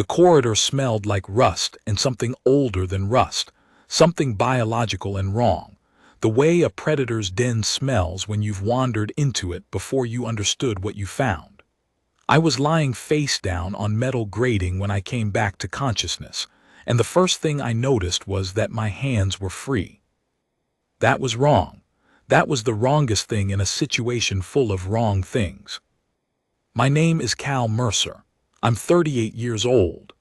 The corridor smelled like rust and something older than rust, something biological and wrong, the way a predator's den smells when you've wandered into it before you understood what you found. I was lying face down on metal grating when I came back to consciousness, and the first thing I noticed was that my hands were free. That was wrong. That was the wrongest thing in a situation full of wrong things. My name is Cal Mercer. I'm 38 years old.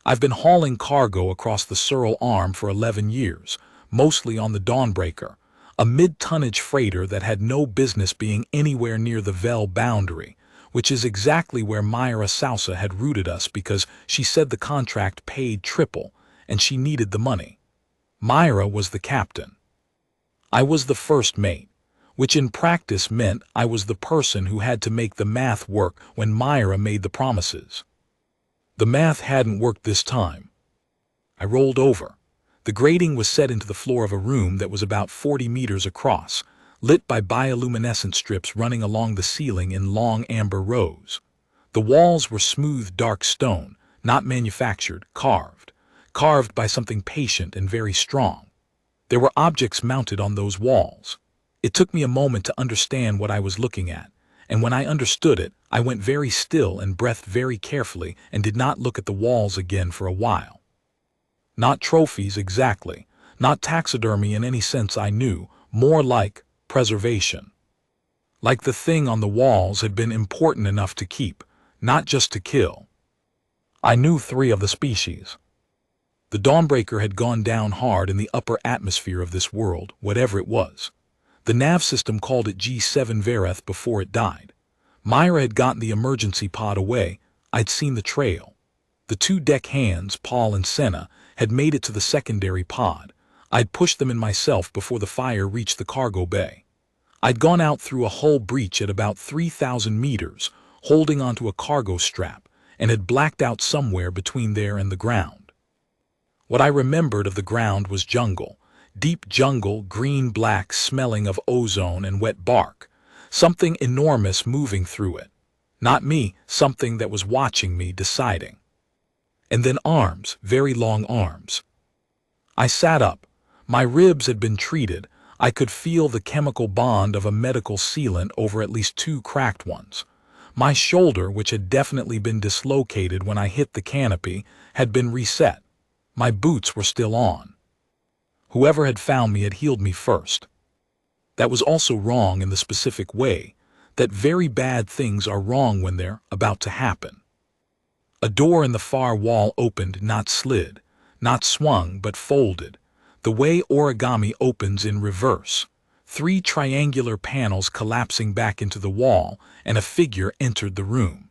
I've been hauling cargo across the Searle Arm for 11 years, mostly on the Dawnbreaker, a mid-tonnage freighter that had no business being anywhere near the Vel boundary, which is exactly where Myra Sousa had routed us because she said the contract paid triple and she needed the money. Myra was the captain. I was the first mate, which in practice meant I was the person who had to make the math work when Myra made the promises. The math hadn't worked this time. I rolled over. The grating was set into the floor of a room that was about 40 meters across, lit by bioluminescent strips running along the ceiling in long amber rows. The walls were smooth dark stone, not manufactured, carved by something patient and very strong. There were objects mounted on those walls. It took me a moment to understand what I was looking at, and when I understood it, I went very still and breathed very carefully and did not look at the walls again for a while. Not trophies exactly, not taxidermy in any sense I knew, more like preservation. Like the thing on the walls had been important enough to keep, not just to kill. I knew 3 of the species. The Dawnbreaker had gone down hard in the upper atmosphere of this world, whatever it was. The nav system called it G7 Vereth before it died. Myra had gotten the emergency pod away. I'd seen the trail. The 2 deck hands, Paul and Senna, had made it to the secondary pod. I'd pushed them in myself before the fire reached the cargo bay. I'd gone out through a hull breach at about 3,000 meters, holding onto a cargo strap, and had blacked out somewhere between there and the ground. What I remembered of the ground was jungle, deep jungle, green-black, smelling of ozone and wet bark, something enormous moving through it. Not me, something that was watching me, deciding. And then arms, very long arms. I sat up. My ribs had been treated. I could feel the chemical bond of a medical sealant over at least 2 cracked ones. My shoulder, which had definitely been dislocated when I hit the canopy, had been reset. My boots were still on. Whoever had found me had healed me first. That was also wrong in the specific way that very bad things are wrong when they're about to happen. A door in the far wall opened, not slid, not swung, but folded, the way origami opens in reverse. 3 triangular panels collapsing back into the wall, and a figure entered the room.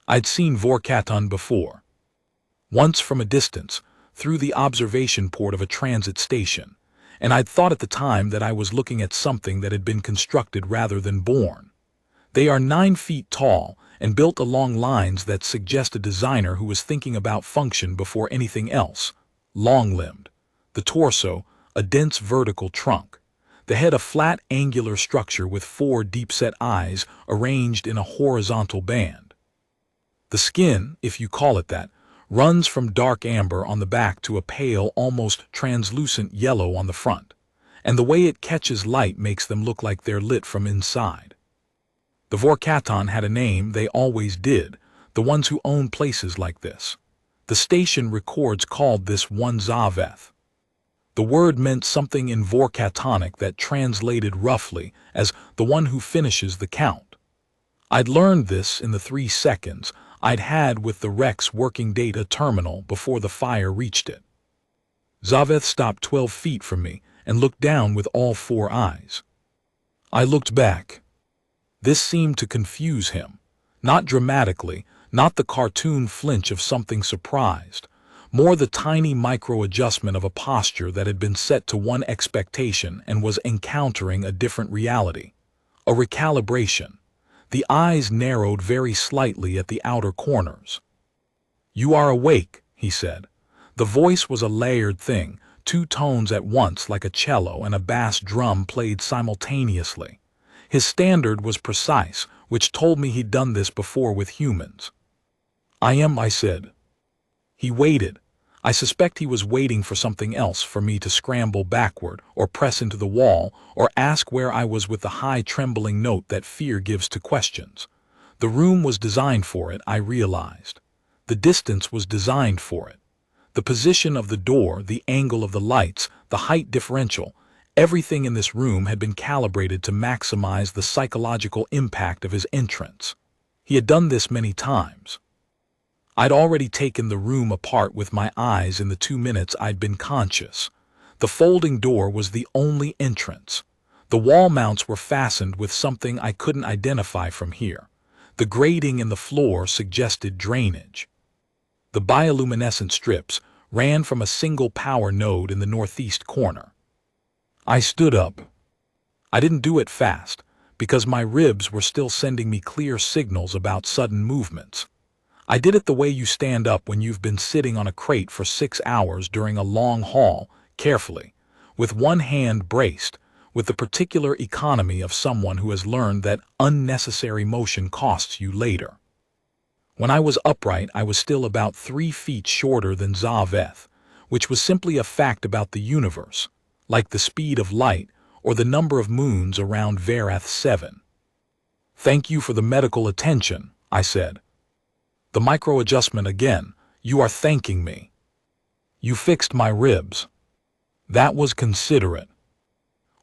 I'd seen Vorkaton before. Once from a distance, through the observation port of a transit station, and I'd thought at the time that I was looking at something that had been constructed rather than born. They are 9 feet tall and built along lines that suggest a designer who was thinking about function before anything else. Long-limbed. The torso, a dense vertical trunk. The head a flat angular structure with 4 deep-set eyes arranged in a horizontal band. The skin, if you call it that, runs from dark amber on the back to a pale, almost translucent yellow on the front, and the way it catches light makes them look like they're lit from inside. The Vorkaton had a name, they always did, the ones who own places like this. The station records called this one Zaveth. The word meant something in Vorkatonic that translated roughly as the one who finishes the count. I'd learned this in the 3 seconds I'd had with the Rex working data terminal before the fire reached it. Zaveth stopped 12 feet from me and looked down with all 4 eyes. I looked back. This seemed to confuse him. Not dramatically, not the cartoon flinch of something surprised, more the tiny micro-adjustment of a posture that had been set to one expectation and was encountering a different reality. A recalibration. The eyes narrowed very slightly at the outer corners. "You are awake," he said. The voice was a layered thing, 2 tones at once like a cello and a bass drum played simultaneously. His standard was precise, which told me he'd done this before with humans. "I am," I said. He waited. I suspect he was waiting for something else, for me to scramble backward, or press into the wall, or ask where I was with the high trembling note that fear gives to questions. The room was designed for it, I realized. The distance was designed for it. The position of the door, the angle of the lights, the height differential, everything in this room had been calibrated to maximize the psychological impact of his entrance. He had done this many times. I'd already taken the room apart with my eyes in the 2 minutes I'd been conscious. The folding door was the only entrance. The wall mounts were fastened with something I couldn't identify from here. The grating in the floor suggested drainage. The bioluminescent strips ran from a single power node in the northeast corner. I stood up. I didn't do it fast, because my ribs were still sending me clear signals about sudden movements. I did it the way you stand up when you've been sitting on a crate for 6 hours during a long haul, carefully, with one hand braced, with the particular economy of someone who has learned that unnecessary motion costs you later. When I was upright, I was still about 3 feet shorter than Zaveth, which was simply a fact about the universe, like the speed of light or the number of moons around Verath 7. "Thank you for the medical attention," I said. "The micro-adjustment again. You are thanking me. You fixed my ribs." That was considerate.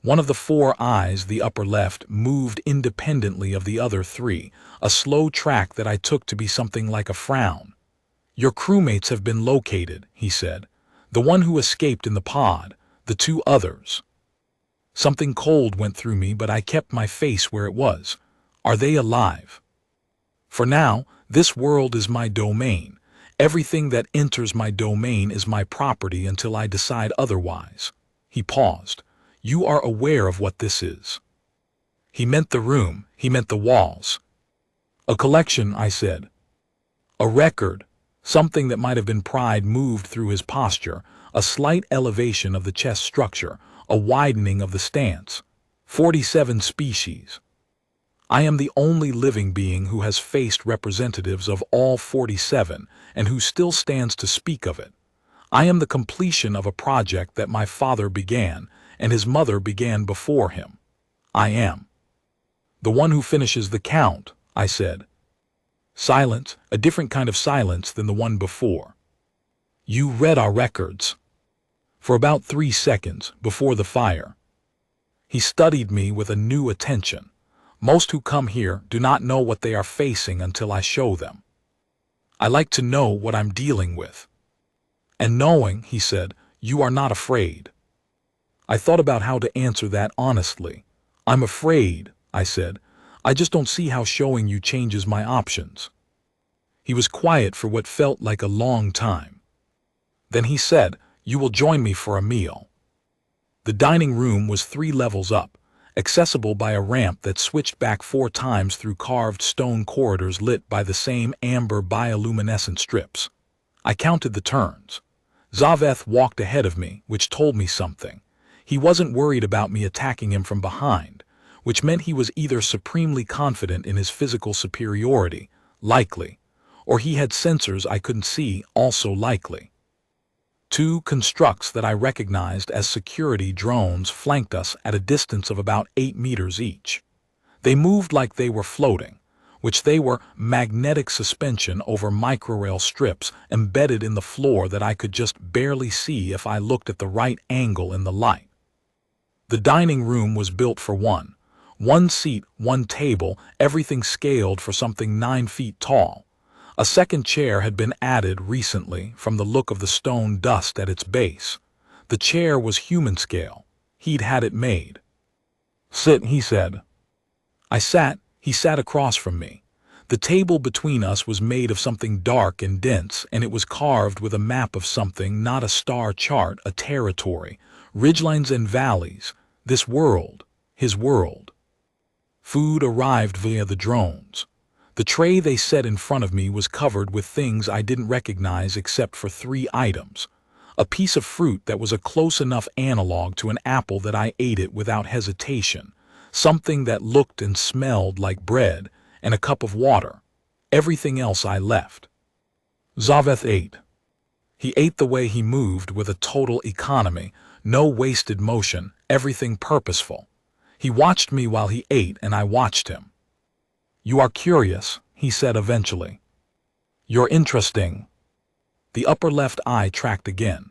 One of the 4 eyes, the upper left, moved independently of the other 3, a slow track that I took to be something like a frown. "Your crewmates have been located," he said. "The one who escaped in the pod, the 2 others." Something cold went through me, but I kept my face where it was. "Are they alive?" "For now, this world is my domain. Everything that enters my domain is my property until I decide otherwise." He paused. "You are aware of what this is?" He meant the room. He meant the walls. "A collection," I said. "A record." Something that might have been pride moved through his posture, a slight elevation of the chest structure, a widening of the stance. 47 species. I am the only living being who has faced representatives of all 47 and who still stands to speak of it. I am the completion of a project that my father began and his mother began before him. I am the one who finishes the count, I said. Silence, a different kind of silence than the one before. "You read our records." For about 3 seconds, before the fire. He studied me with a new attention. "Most who come here do not know what they are facing until I show them. I like to know what I'm dealing with." "And knowing," he said, "you are not afraid." I thought about how to answer that honestly. "I'm afraid," I said. "I just don't see how showing you changes my options." He was quiet for what felt like a long time. Then he said, "You will join me for a meal." The dining room was 3 levels up, accessible by a ramp that switched back 4 times through carved stone corridors lit by the same amber bioluminescent strips. I counted the turns. Zaveth walked ahead of me, which told me something. He wasn't worried about me attacking him from behind, which meant he was either supremely confident in his physical superiority, likely, or he had sensors I couldn't see, also likely. 2 constructs that I recognized as security drones flanked us at a distance of about 8 meters each. They moved like they were floating, which they were magnetic suspension over microrail strips embedded in the floor that I could just barely see if I looked at the right angle in the light. The dining room was built for one seat, 1 table, everything scaled for something 9 feet tall. A second chair had been added recently from the look of the stone dust at its base. The chair was human scale. He'd had it made. "Sit," he said. I sat. He sat across from me. The table between us was made of something dark and dense, and it was carved with a map of something, not a star chart, a territory, ridgelines and valleys, this world, his world. Food arrived via the drones. The tray they set in front of me was covered with things I didn't recognize except for 3 items. A piece of fruit that was a close enough analog to an apple that I ate it without hesitation, something that looked and smelled like bread, and a cup of water. Everything else I left. Zaveth ate. He ate the way he moved with a total economy, no wasted motion, everything purposeful. He watched me while he ate and I watched him. "You are curious," he said eventually. "You're interesting." The upper left eye tracked again.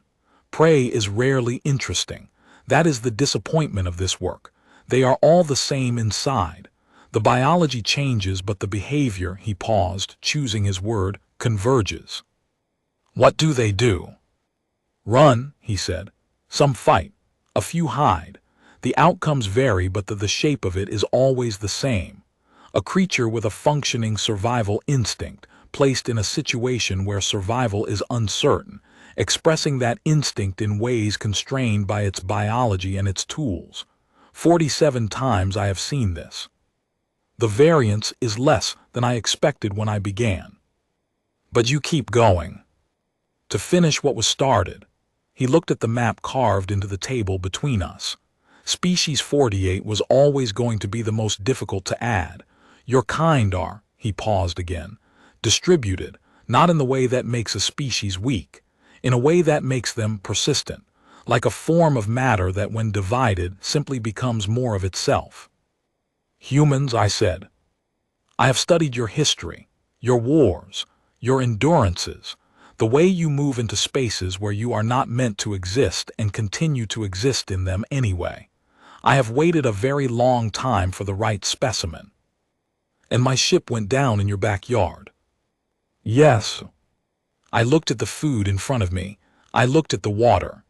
Prey is rarely interesting. That is the disappointment of this work. They are all the same inside. The biology changes, but the behavior, he paused, choosing his word, converges. "What do they do?" "Run," he said. "Some fight. A few hide. The outcomes vary, but the shape of it is always the same. A creature with a functioning survival instinct, placed in a situation where survival is uncertain, expressing that instinct in ways constrained by its biology and its tools. 47 times I have seen this. The variance is less than I expected when I began. But you keep going. To finish what was started." He looked at the map carved into the table between us. "Species 48 was always going to be the most difficult to add. Your kind are," he paused again, "distributed, not in the way that makes a species weak, in a way that makes them persistent, like a form of matter that when divided simply becomes more of itself." "Humans," I said. "I have studied your history, your wars, your endurances, the way you move into spaces where you are not meant to exist and continue to exist in them anyway. I have waited a very long time for the right specimen." "And my ship went down in your backyard." "Yes." I looked at the food in front of me. I looked at the water.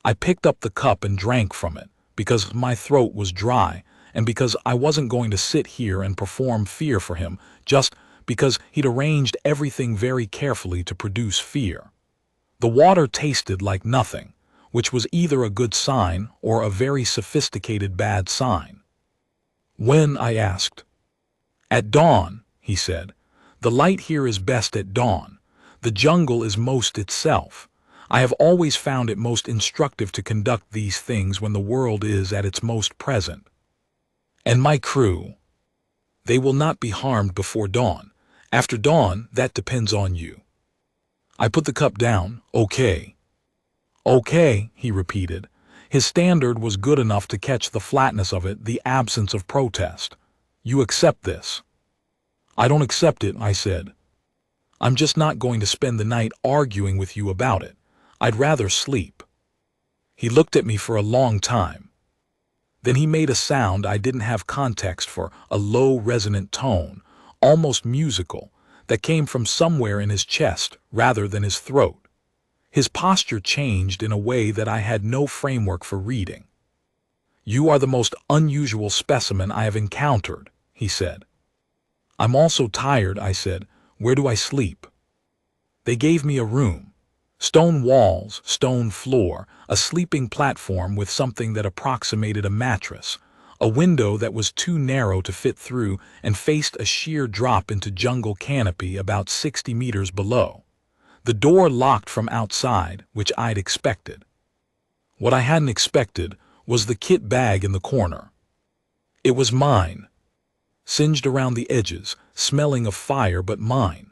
I picked up the cup and drank from it, because my throat was dry, and because I wasn't going to sit here and perform fear for him, just because he'd arranged everything very carefully to produce fear. The water tasted like nothing, which was either a good sign or a very sophisticated bad sign. "When?" I asked. "At dawn," he said. "The light here is best at dawn. The jungle is most itself. I have always found it most instructive to conduct these things when the world is at its most present." "And my crew?" "They will not be harmed before dawn. After dawn, that depends on you." I put the cup down. "Okay." "Okay," he repeated. His standard was good enough to catch the flatness of it, the absence of protest. "You accept this?" "I don't accept it," I said. "I'm just not going to spend the night arguing with you about it. I'd rather sleep." He looked at me for a long time. Then he made a sound I didn't have context for, a low, resonant tone, almost musical, that came from somewhere in his chest rather than his throat. His posture changed in a way that I had no framework for reading. "You are the most unusual specimen I have encountered," he said. "I'm also tired," I said. "Where do I sleep?" They gave me a room. Stone walls, stone floor, a sleeping platform with something that approximated a mattress, a window that was too narrow to fit through and faced a sheer drop into jungle canopy about 60 meters below. The door locked from outside, which I'd expected. What I hadn't expected was the kit bag in the corner. It was mine. Singed around the edges, smelling of fire, but mine.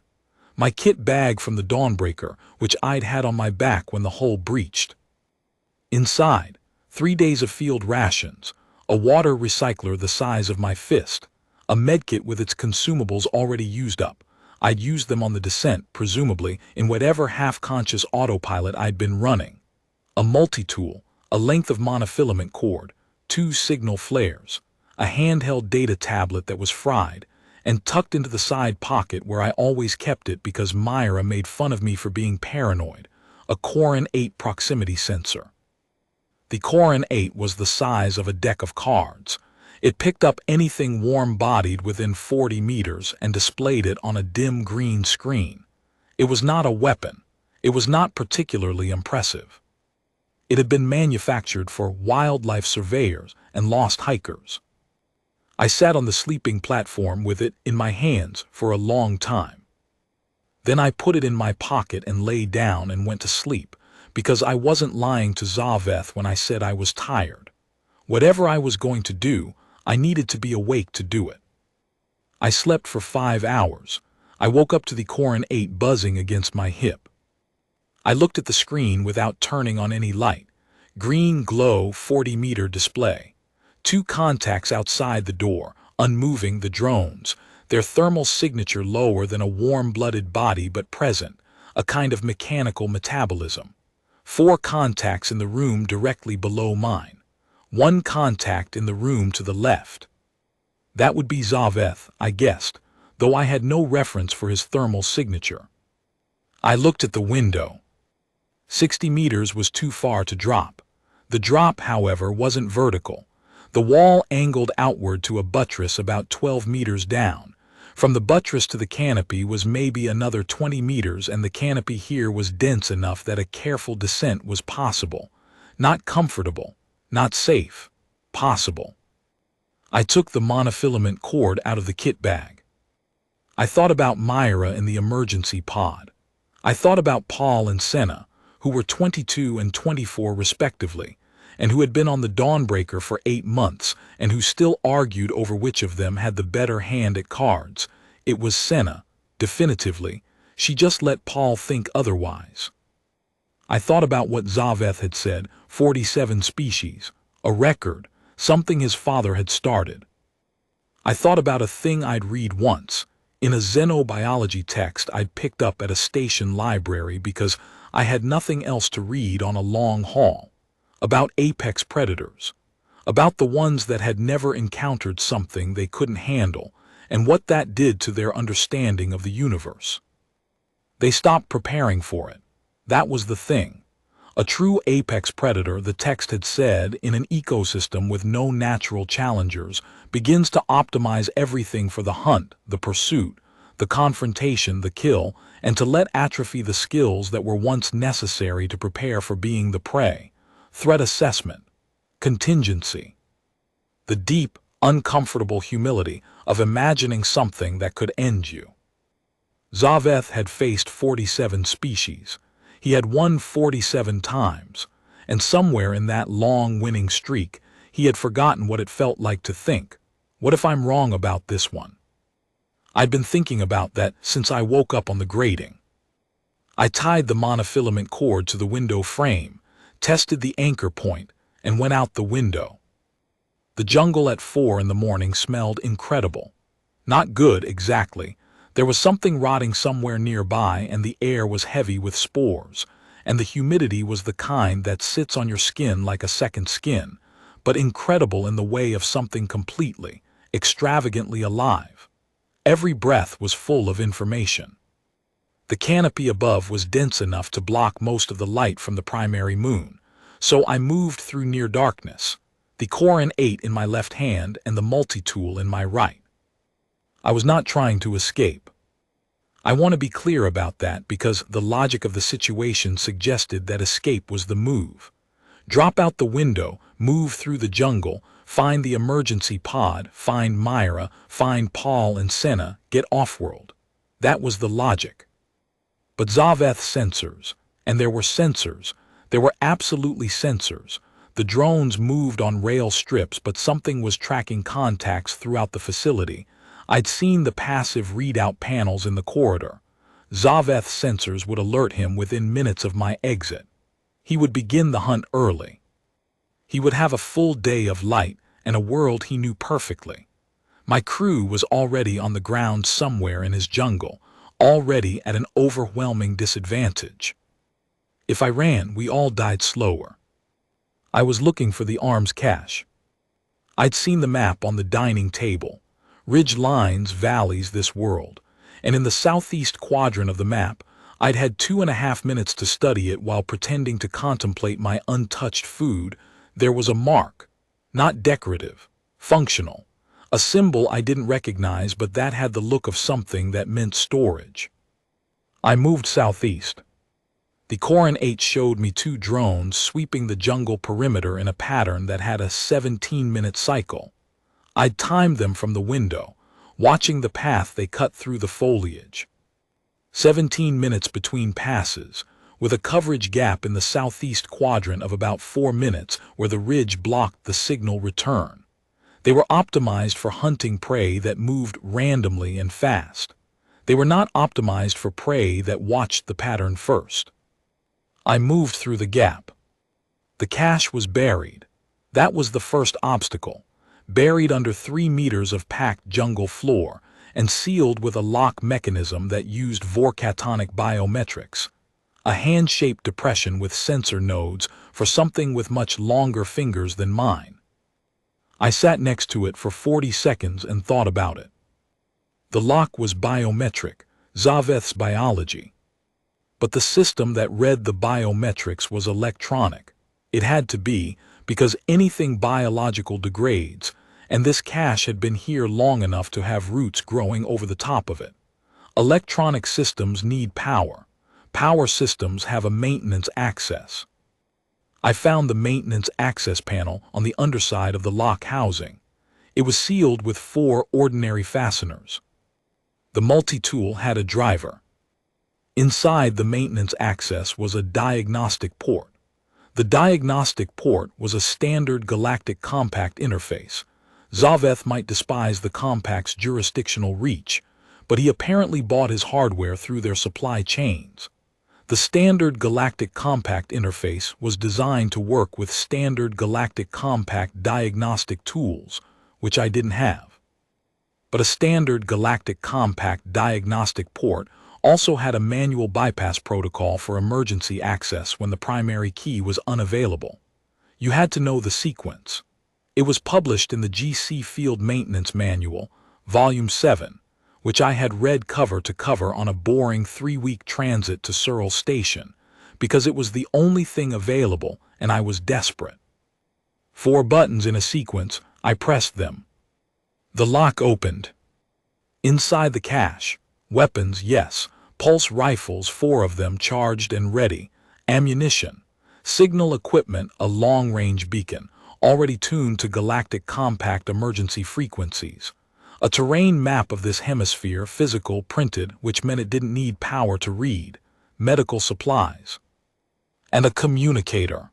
My kit bag from the Dawnbreaker, which I'd had on my back when the hole breached. Inside, 3 days of field rations, a water recycler the size of my fist, a medkit with its consumables already used up. I'd used them on the descent, presumably, in whatever half-conscious autopilot I'd been running. A multi-tool, a length of monofilament cord, 2 signal flares, a handheld data tablet that was fried, and tucked into the side pocket where I always kept it because Myra made fun of me for being paranoid, a Corin 8 proximity sensor. The Corin 8 was the size of a deck of cards. It picked up anything warm-bodied within 40 meters and displayed it on a dim green screen. It was not a weapon. It was not particularly impressive. It had been manufactured for wildlife surveyors and lost hikers. I sat on the sleeping platform with it in my hands for a long time. Then I put it in my pocket and lay down and went to sleep, because I wasn't lying to Zaveth when I said I was tired. Whatever I was going to do, I needed to be awake to do it. I slept for 5 hours. I woke up to the Corin 8 buzzing against my hip. I looked at the screen without turning on any light. Green glow 40-meter display. Two contacts outside the door, unmoving the drones, their thermal signature lower than a warm-blooded body but present, a kind of mechanical metabolism. Four contacts in the room directly below mine. One contact in the room to the left. That would be Zaveth, I guessed, though I had no reference for his thermal signature. I looked at the window. 60 meters was too far to drop. The drop, however, wasn't vertical. The wall angled outward to a buttress about 12 meters down. From the buttress to the canopy was maybe another 20 meters, and the canopy here was dense enough that a careful descent was possible. Not comfortable, not safe, possible. I took the monofilament cord out of the kit bag. I thought about Myra in the emergency pod. I thought about Paul and Senna, who were 22 and 24 respectively, and who had been on the Dawnbreaker for 8 months, and who still argued over which of them had the better hand at cards. It was Senna, definitively. She just let Paul think otherwise. I thought about what Zaveth had said, 47 species, a record, something his father had started. I thought about a thing I'd read once, in a xenobiology text I'd picked up at a station library because I had nothing else to read on a long haul, about apex predators, about the ones that had never encountered something they couldn't handle and what that did to their understanding of the universe. They stopped preparing for it. That was the thing. A true apex predator, the text had said, in an ecosystem with no natural challengers, begins to optimize everything for the hunt, the pursuit, the confrontation, the kill, and to let atrophy the skills that were once necessary to prepare for being the prey. Threat assessment, contingency. The deep, uncomfortable humility of imagining something that could end you. Zaveth had faced 47 species. He had won 47 times, and somewhere in that long winning streak, he had forgotten what it felt like to think, what if I'm wrong about this one? I'd been thinking about that since I woke up on the grating. I tied the monofilament cord to the window frame, tested the anchor point, and went out the window. The jungle at 4 in the morning smelled incredible. Not good, exactly. There was something rotting somewhere nearby, and the air was heavy with spores, and the humidity was the kind that sits on your skin like a second skin, but incredible in the way of something completely, extravagantly alive. Every breath was full of information. The canopy above was dense enough to block most of the light from the primary moon, so I moved through near darkness, the Corin 8 in my left hand and the multi-tool in my right. I was not trying to escape. I want to be clear about that because the logic of the situation suggested that escape was the move. Drop out the window, move through the jungle, find the emergency pod, find Myra, find Paul and Senna, get off-world. That was the logic. But Zaveth sensors, and there were sensors, there were absolutely sensors. The drones moved on rail strips, but something was tracking contacts throughout the facility. I'd seen the passive readout panels in the corridor. Zaveth's sensors would alert him within minutes of my exit. He would begin the hunt early. He would have a full day of light and a world he knew perfectly. My crew was already on the ground somewhere in his jungle, already at an overwhelming disadvantage. If I ran, we all died slower. I was looking for the arms cache. I'd seen the map on the dining table. Ridge lines, valleys, this world. And in the southeast quadrant of the map, I'd had 2.5 minutes to study it while pretending to contemplate my untouched food. There was a mark. Not decorative. Functional. A symbol I didn't recognize, but that had the look of something that meant storage. I moved southeast. The Corin 8 showed me 2 drones sweeping the jungle perimeter in a pattern that had a 17-minute cycle. I'd timed them from the window, watching the path they cut through the foliage. 17 minutes between passes, with a coverage gap in the southeast quadrant of about 4 minutes where the ridge blocked the signal return. They were optimized for hunting prey that moved randomly and fast. They were not optimized for prey that watched the pattern first. I moved through the gap. The cache was buried. That was the first obstacle. Buried under 3 meters of packed jungle floor and sealed with a lock mechanism that used vorcatonic biometrics. A hand-shaped depression with sensor nodes for something with much longer fingers than mine. I sat next to it for 40 seconds and thought about it. The lock was biometric, Zaveth's biology. But the system that read the biometrics was electronic. It had to be, because anything biological degrades, and this cache had been here long enough to have roots growing over the top of it. Electronic systems need power. Power systems have a maintenance access. I found the maintenance access panel on the underside of the lock housing. It was sealed with 4 ordinary fasteners. The multi-tool had a driver. Inside the maintenance access was a diagnostic port. The diagnostic port was a standard galactic compact interface. Zaveth might despise the compact's jurisdictional reach, but he apparently bought his hardware through their supply chains. The standard galactic compact interface was designed to work with standard galactic compact diagnostic tools, which I didn't have. But a standard galactic compact diagnostic port also had a manual bypass protocol for emergency access when the primary key was unavailable. You had to know the sequence. It was published in the GC Field Maintenance Manual, Volume 7, which I had read cover to cover on a boring 3-week transit to Searle Station, because it was the only thing available and I was desperate. 4 buttons in a sequence, I pressed them. The lock opened. Inside the cache, weapons, yes, pulse rifles, 4 of them charged and ready, ammunition, signal equipment, a long-range beacon, already tuned to galactic compact emergency frequencies. A terrain map of this hemisphere, physical, printed, which meant it didn't need power to read, medical supplies. And a communicator.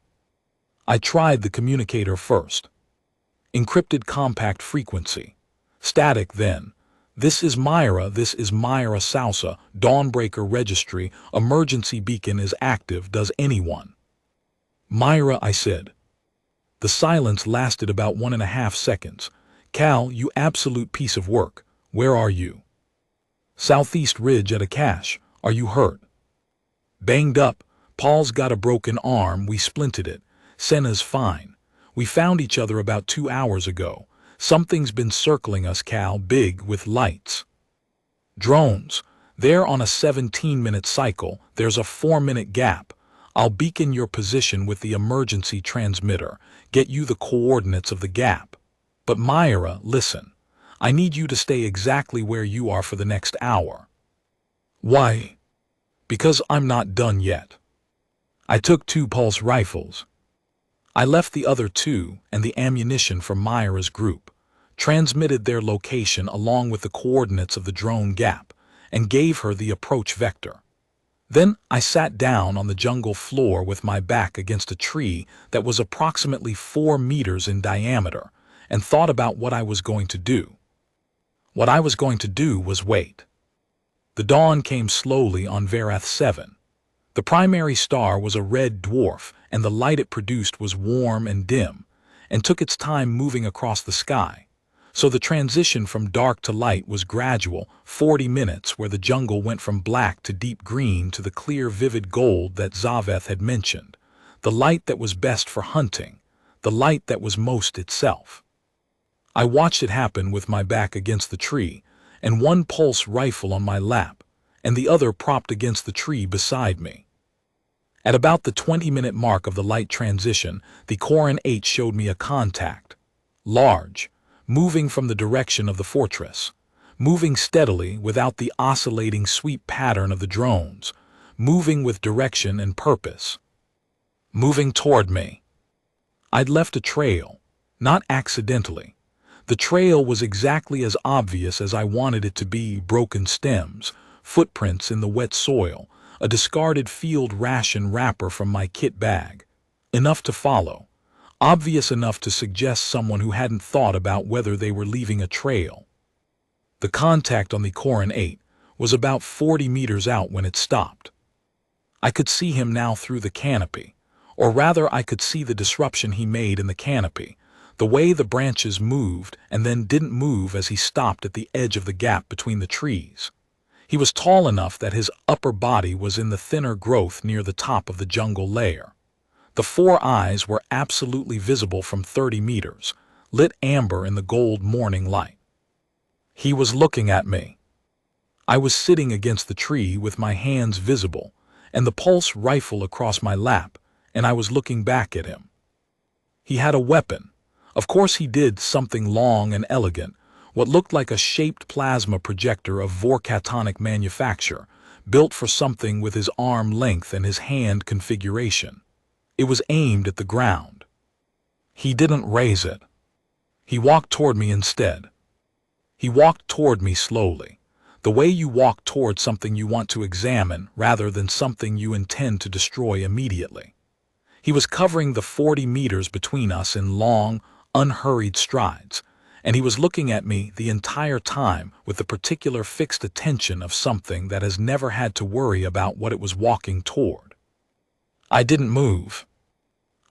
I tried the communicator first. Encrypted compact frequency. Static then. This is Myra, this is Myra Sousa, Dawnbreaker registry, emergency beacon is active, does anyone? Myra, I said. The silence lasted about 1.5 seconds. Cal, you absolute piece of work. Where are you? Southeast Ridge at a cache. Are you hurt? Banged up. Paul's got a broken arm. We splinted it. Senna's fine. We found each other about 2 hours ago. Something's been circling us, Cal, big with lights. Drones. They're on a 17-minute cycle. There's a 4-minute gap. I'll beacon your position with the emergency transmitter. Get you the coordinates of the gap. But Myra, listen. I need you to stay exactly where you are for the next hour. Why? Because I'm not done yet. I took 2 pulse rifles. I left the other 2 and the ammunition for Myra's group, transmitted their location along with the coordinates of the drone gap, and gave her the approach vector. Then I sat down on the jungle floor with my back against a tree that was approximately 4 meters in diameter, and thought about what I was going to do. What I was going to do was wait. The dawn came slowly on Verath 7. The primary star was a red dwarf, and the light it produced was warm and dim, and took its time moving across the sky. So the transition from dark to light was gradual, 40 minutes, where the jungle went from black to deep green to the clear vivid gold that Zaveth had mentioned, the light that was best for hunting, the light that was most itself. I watched it happen with my back against the tree, and 1 pulse rifle on my lap, and the other propped against the tree beside me. At about the 20-minute mark of the light transition, the Corin 8 showed me a contact. Large, moving from the direction of the fortress, moving steadily without the oscillating sweep pattern of the drones, moving with direction and purpose. Moving toward me. I'd left a trail, not accidentally. The trail was exactly as obvious as I wanted it to be: broken stems, footprints in the wet soil, a discarded field ration wrapper from my kit bag. Enough to follow. Obvious enough to suggest someone who hadn't thought about whether they were leaving a trail. The contact on the Corin 8 was about 40 meters out when it stopped. I could see him now through the canopy. Or rather, I could see the disruption he made in the canopy, the way the branches moved and then didn't move as he stopped at the edge of the gap between the trees. He was tall enough that his upper body was in the thinner growth near the top of the jungle layer. The four eyes were absolutely visible from 30 meters, lit amber in the gold morning light. He was looking at me. I was sitting against the tree with my hands visible, and the pulse rifle across my lap, and I was looking back at him. He had a weapon. Of course he did, something long and elegant, what looked like a shaped plasma projector of Vorkatonic manufacture, built for something with his arm length and his hand configuration. It was aimed at the ground. He didn't raise it. He walked toward me instead. He walked toward me slowly, the way you walk toward something you want to examine rather than something you intend to destroy immediately. He was covering the 40 meters between us in long, unhurried strides, and he was looking at me the entire time with the particular fixed attention of something that has never had to worry about what it was walking toward. I didn't move.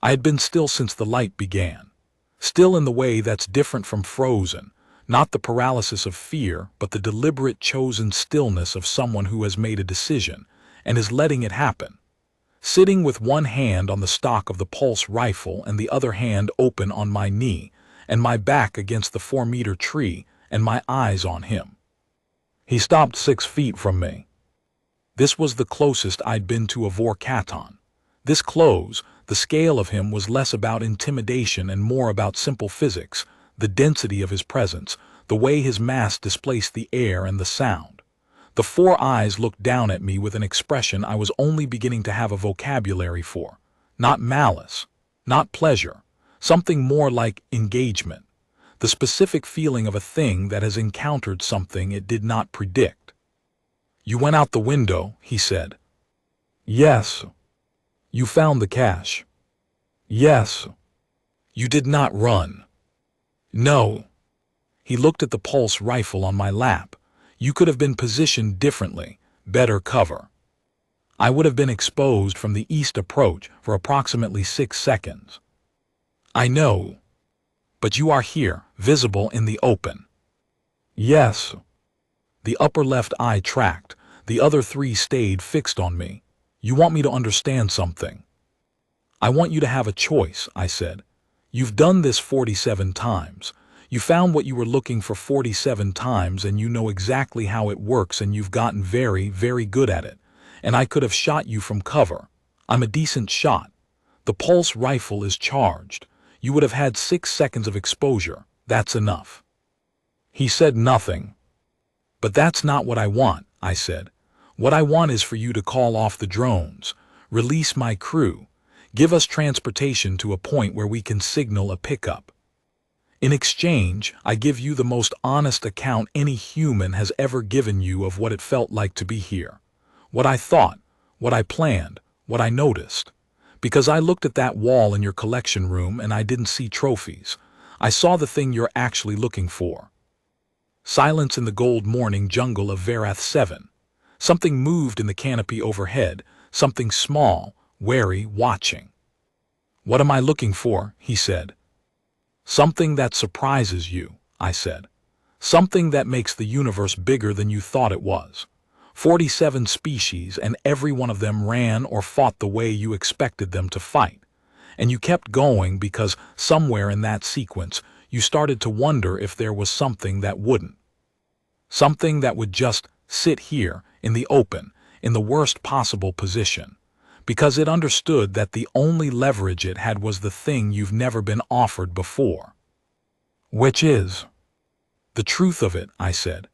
I had been still since the light began, still in the way that's different from frozen, not the paralysis of fear, but the deliberate chosen stillness of someone who has made a decision and is letting it happen. Sitting with one hand on the stock of the pulse rifle and the other hand open on my knee, and my back against the 4-meter tree and my eyes on him. He stopped 6 feet from me. This was the closest I'd been to a Vorkaton. This close, the scale of him was less about intimidation and more about simple physics, the density of his presence, the way his mass displaced the air and the sound. The 4 eyes looked down at me with an expression I was only beginning to have a vocabulary for. Not malice, not pleasure, something more like engagement, the specific feeling of a thing that has encountered something it did not predict. "You went out the window," he said. "Yes." "You found the cache." "Yes." "You did not run." "No." He looked at the pulse rifle on my lap. "You could have been positioned differently, better cover. I would have been exposed from the east approach for approximately 6 seconds. I know. But you are here, visible in the open." "Yes." The upper left eye tracked. The other 3 stayed fixed on me. "You want me to understand something?" "I want you to have a choice," I said. "You've done this 47 times. You found what you were looking for 47 times, and you know exactly how it works, and you've gotten very, very good at it. And I could have shot you from cover. I'm a decent shot. The pulse rifle is charged. You would have had 6 seconds of exposure. That's enough." He said nothing. "But that's not what I want," I said. "What I want is for you to call off the drones, release my crew, give us transportation to a point where we can signal a pickup. In exchange, I give you the most honest account any human has ever given you of what it felt like to be here. What I thought, what I planned, what I noticed. Because I looked at that wall in your collection room and I didn't see trophies. I saw the thing you're actually looking for." Silence in the gold morning jungle of Verath 7. Something moved in the canopy overhead, something small, wary, watching. "What am I looking for?" he said. "Something that surprises you," I said. "Something that makes the universe bigger than you thought it was. 47 species, and every one of them ran or fought the way you expected them to fight. And you kept going because somewhere in that sequence you started to wonder if there was something that wouldn't. Something that would just sit here in the open, in the worst possible position. Because it understood that the only leverage it had was the thing you've never been offered before." "Which is?" "The truth of it," I said.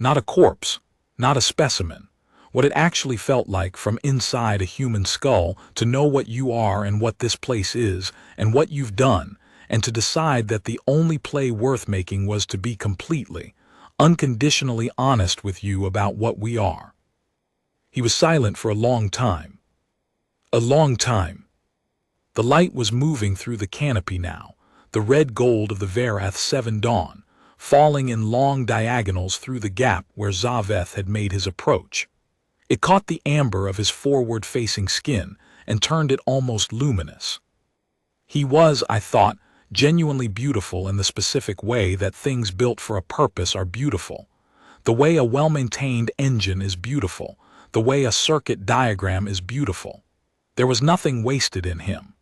"Not a corpse, not a specimen. What it actually felt like from inside a human skull to know what you are and what this place is and what you've done, and to decide that the only play worth making was to be completely, unconditionally honest with you about what we are." He was silent for a long time. A long time. The light was moving through the canopy now, the red gold of the Verath 7 dawn, falling in long diagonals through the gap where Zaveth had made his approach. It caught the amber of his forward-facing skin and turned it almost luminous. He was, I thought, genuinely beautiful in the specific way that things built for a purpose are beautiful. The way a well-maintained engine is beautiful. The way a circuit diagram is beautiful. There was nothing wasted in him.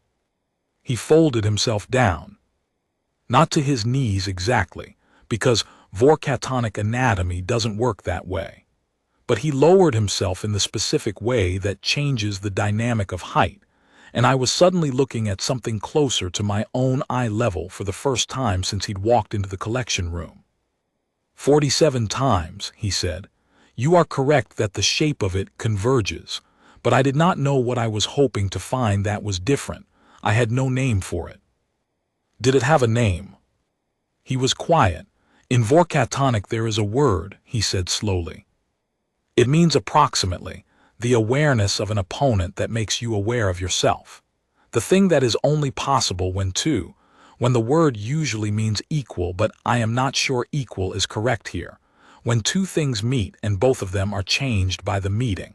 He folded himself down. Not to his knees exactly, because vorkatonic anatomy doesn't work that way. But he lowered himself in the specific way that changes the dynamic of height, and I was suddenly looking at something closer to my own eye level for the first time since he'd walked into the collection room. 47 times, he said. You are correct that the shape of it converges, but I did not know what I was hoping to find that was different. I had no name for it. Did it have a name? He was quiet. In vorkatonic there is a word, he said slowly. It means approximately, the awareness of an opponent that makes you aware of yourself. The thing that is only possible when the word usually means equal, but I am not sure equal is correct here. When two things meet and both of them are changed by the meeting.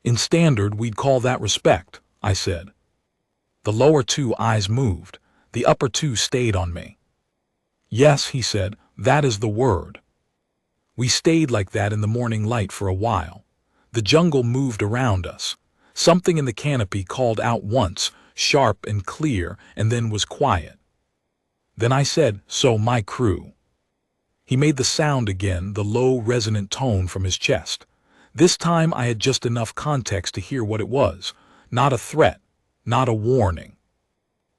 In standard, we'd call that respect, I said. The lower two eyes moved. The upper two stayed on me. Yes, he said, that is the word. We stayed like that in the morning light for a while. The jungle moved around us. Something in the canopy called out once, sharp and clear, and then was quiet. Then I said, so my crew. He made the sound again, the low, resonant tone from his chest. This time I had just enough context to hear what it was. Not a threat, not a warning.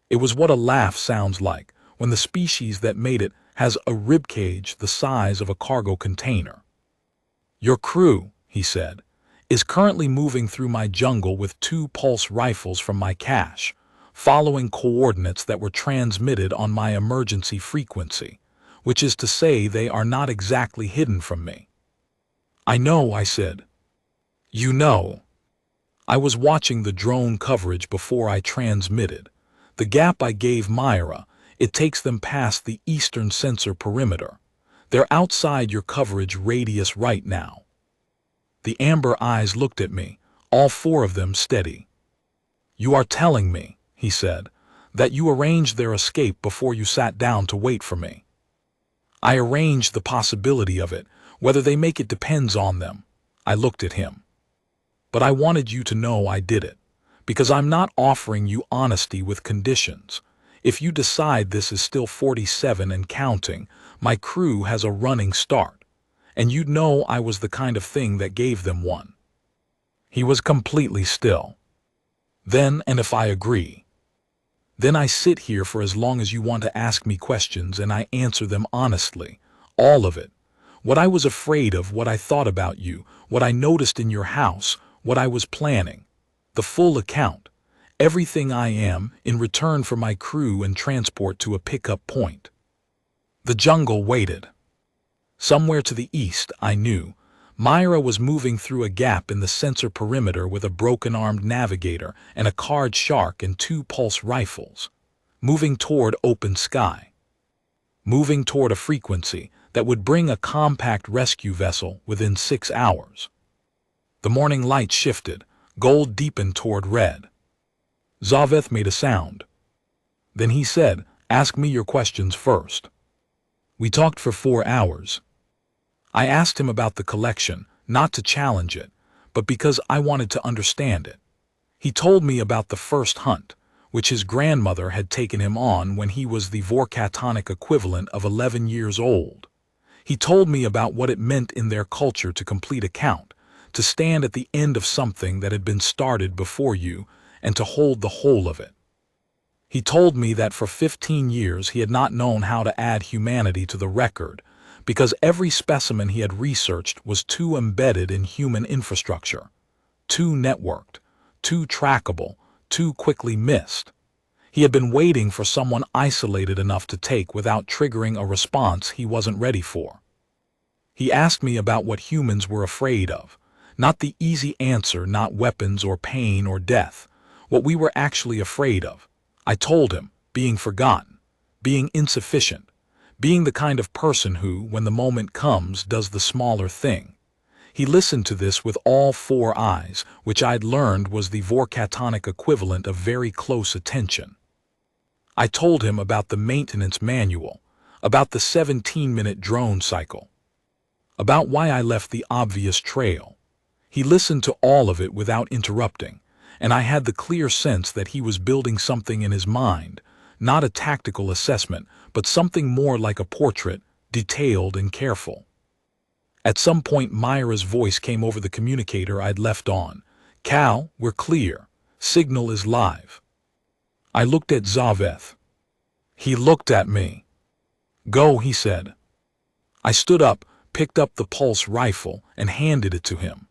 It was what a laugh sounds like when the species that made it has a ribcage the size of a cargo container. Your crew, he said, is currently moving through my jungle with 2 pulse rifles from my cache, following coordinates that were transmitted on my emergency frequency, which is to say they are not exactly hidden from me. I know, I said. You know. I was watching the drone coverage before I transmitted. The gap I gave Myra, it takes them past the eastern sensor perimeter. They're outside your coverage radius right now. The amber eyes looked at me, all 4 of them steady. You are telling me, he said, that you arranged their escape before you sat down to wait for me. I arranged the possibility of it. Whether they make it depends on them. I looked at him. But I wanted you to know I did it, because I'm not offering you honesty with conditions. If you decide this is still 47 and counting, my crew has a running start, and you'd know I was the kind of thing that gave them one. He was completely still. Then, and if I agree, then I sit here for as long as you want to ask me questions and I answer them honestly, all of it. What I was afraid of, what I thought about you, what I noticed in your house, what I was planning. The full account. Everything I am, in return for my crew and transport to a pickup point. The jungle waited. Somewhere to the east, I knew, Myra was moving through a gap in the sensor perimeter with a broken-armed navigator and a card shark and 2 pulse rifles. Moving toward open sky. Moving toward a frequency that would bring a compact rescue vessel within 6 hours. The morning light shifted, gold deepened toward red. Zaveth made a sound. Then he said, ask me your questions first. We talked for 4 hours. I asked him about the collection, not to challenge it, but because I wanted to understand it. He told me about the first hunt, which his grandmother had taken him on when he was the vorkatonic equivalent of 11 years old. He told me about what it meant in their culture to complete a count, to stand at the end of something that had been started before you, and to hold the whole of it. He told me that for 15 years he had not known how to add humanity to the record, because every specimen he had researched was too embedded in human infrastructure, too networked, too trackable, too quickly missed. He had been waiting for someone isolated enough to take without triggering a response he wasn't ready for. He asked me about what humans were afraid of, not the easy answer, not weapons or pain or death, what we were actually afraid of. I told him, being forgotten, being insufficient, being the kind of person who, when the moment comes, does the smaller thing. He listened to this with all four eyes, which I'd learned was the vorkatonic equivalent of very close attention. I told him about the maintenance manual, about the 17-minute drone cycle, about why I left the obvious trail. He listened to all of it without interrupting, and I had the clear sense that he was building something in his mind, not a tactical assessment, but something more like a portrait, detailed and careful. At some point, Myra's voice came over the communicator I'd left on. "Cal, we're clear. Signal is live." I looked at Zaveth. He looked at me. "Go," he said. I stood up, picked up the pulse rifle, and handed it to him.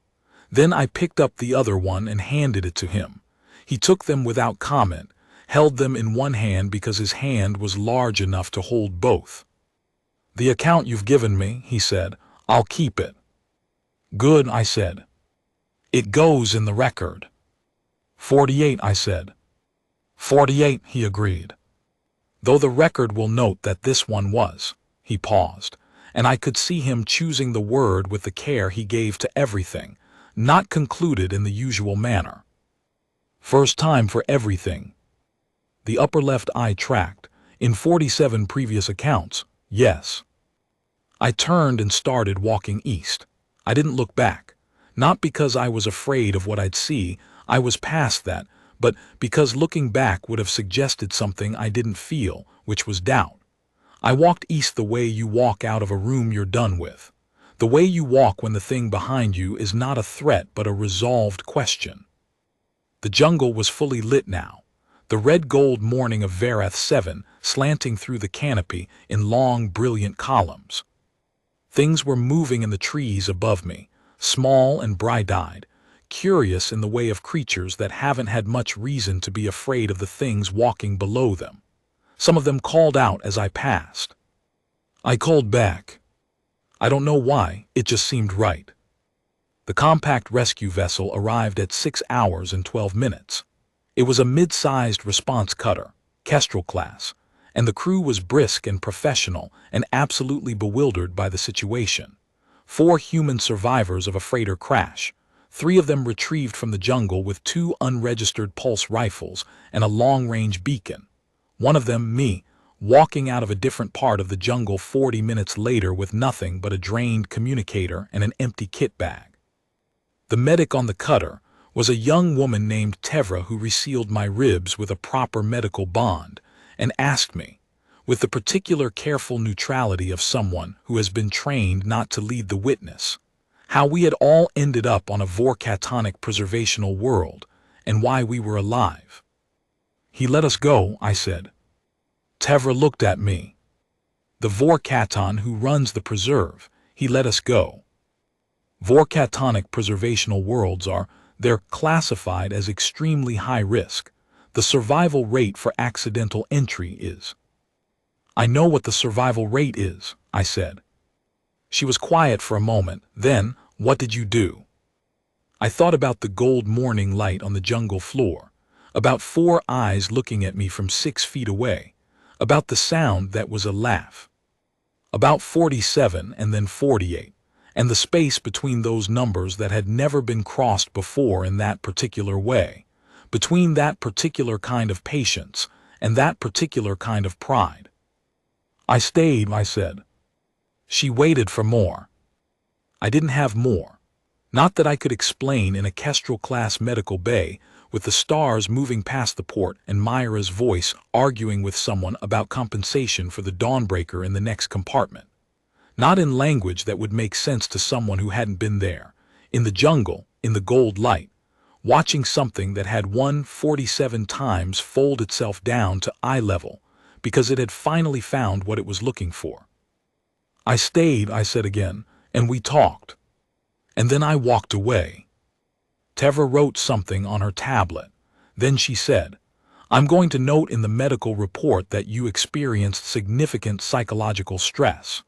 Then I picked up the other one and handed it to him. He took them without comment, held them in one hand because his hand was large enough to hold both. "The account you've given me," he said, "I'll keep it." "Good," I said. "It goes in the record." 48, I said. 48, he agreed. "Though the record will note that this one was." He paused, and I could see him choosing the word with the care he gave to everything, not concluded in the usual manner. "First time for everything." The upper left eye tracked. "In 47 previous accounts, yes." I turned and started walking east. I didn't look back. Not because I was afraid of what I'd see, I was past that, but because looking back would have suggested something I didn't feel, which was doubt. I walked east the way you walk out of a room you're done with. The way you walk when the thing behind you is not a threat but a resolved question. The jungle was fully lit now. The red-gold morning of Verath 7 slanting through the canopy in long, brilliant columns. Things were moving in the trees above me, small and bright-eyed, curious in the way of creatures that haven't had much reason to be afraid of the things walking below them. Some of them called out as I passed. I called back. I don't know why, it just seemed right. The compact rescue vessel arrived at 6 hours and 12 minutes. It was a mid-sized response cutter, Kestrel class, and the crew was brisk and professional and absolutely bewildered by the situation. 4 human survivors of a freighter crash, 3 of them retrieved from the jungle with 2 unregistered pulse rifles and a long-range beacon. One of them, me, walking out of a different part of the jungle 40 minutes later with nothing but a drained communicator and an empty kit bag. The medic on the cutter was a young woman named Tevra who resealed my ribs with a proper medical bond and asked me, with the particular careful neutrality of someone who has been trained not to lead the witness, how we had all ended up on a vorkatonic preservational world and why we were alive. "He let us go," I said. Tevra looked at me. "The vorkaton who runs the preserve, he let us go." Vorkatonic preservational worlds they're classified as extremely high risk. The survival rate for accidental entry is. "I know what the survival rate is," I said. She was quiet for a moment. Then, "What did you do?" I thought about the gold morning light on the jungle floor, about 4 eyes looking at me from 6 feet away, about the sound that was a laugh, about 47 and then 48, and the space between those numbers that had never been crossed before in that particular way, between that particular kind of patience and that particular kind of pride. "I stayed," I said. She waited for more. I didn't have more. Not that I could explain in a Kestrel-class medical bay with the stars moving past the port and Myra's voice arguing with someone about compensation for the dawnbreaker in the next compartment. Not in language that would make sense to someone who hadn't been there, in the jungle, in the gold light, watching something that had 147 times fold itself down to eye level because it had finally found what it was looking for. "I stayed," I said again, "and we talked. And then I walked away." Tevra wrote something on her tablet. Then she said, "I'm going to note in the medical report that you experienced significant psychological stress."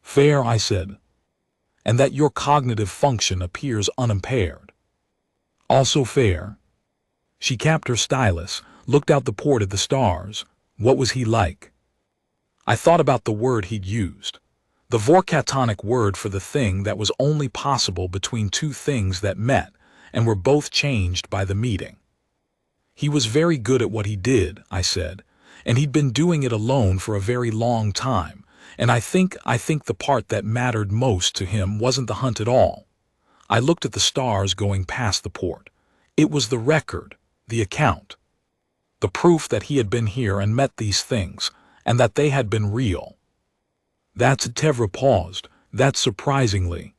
"Fair," I said. "And that your cognitive function appears unimpaired." "Also fair." She capped her stylus, looked out the port at the stars. "What was he like?" I thought about the word he'd used. the Vorkatonic word for the thing that was only possible between two things that met and were both changed by the meeting. He was very good at what he did, I said, and he'd been doing it alone for a very long time, and I think the part that mattered most to him wasn't the hunt at all. I looked at the stars going past the port. It was the record, the account, the proof that he had been here and met these things, and that they had been real. That's Tevra paused. That's surprisingly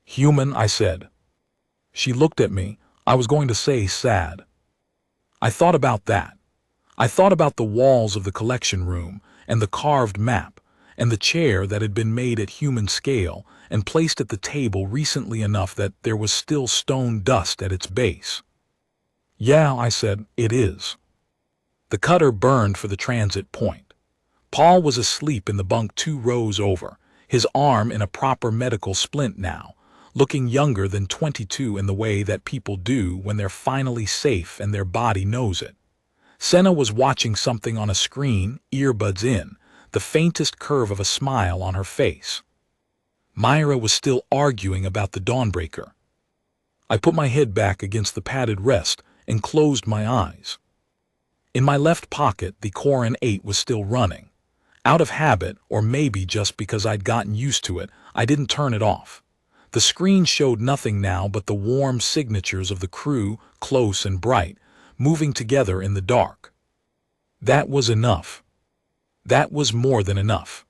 human, I said. She looked at me. I was going to say sad. I thought about that. I thought about the walls of the collection room, and the carved map, and the chair that had been made at human scale and placed at the table recently enough that there was still stone dust at its base. Yeah, I said, it is. The cutter burned for the transit point. Paul was asleep in the bunk 2 rows over, his arm in a proper medical splint now, looking younger than 22 in the way that people do when they're finally safe and their body knows it. Senna was watching something on a screen, earbuds in, the faintest curve of a smile on her face. Myra was still arguing about the Dawnbreaker. I put my head back against the padded rest and closed my eyes. In my left pocket, the Corin 8 was still running. Out of habit, or maybe just because I'd gotten used to it, I didn't turn it off. The screen showed nothing now but the warm signatures of the crew, close and bright, moving together in the dark. That was enough. That was more than enough.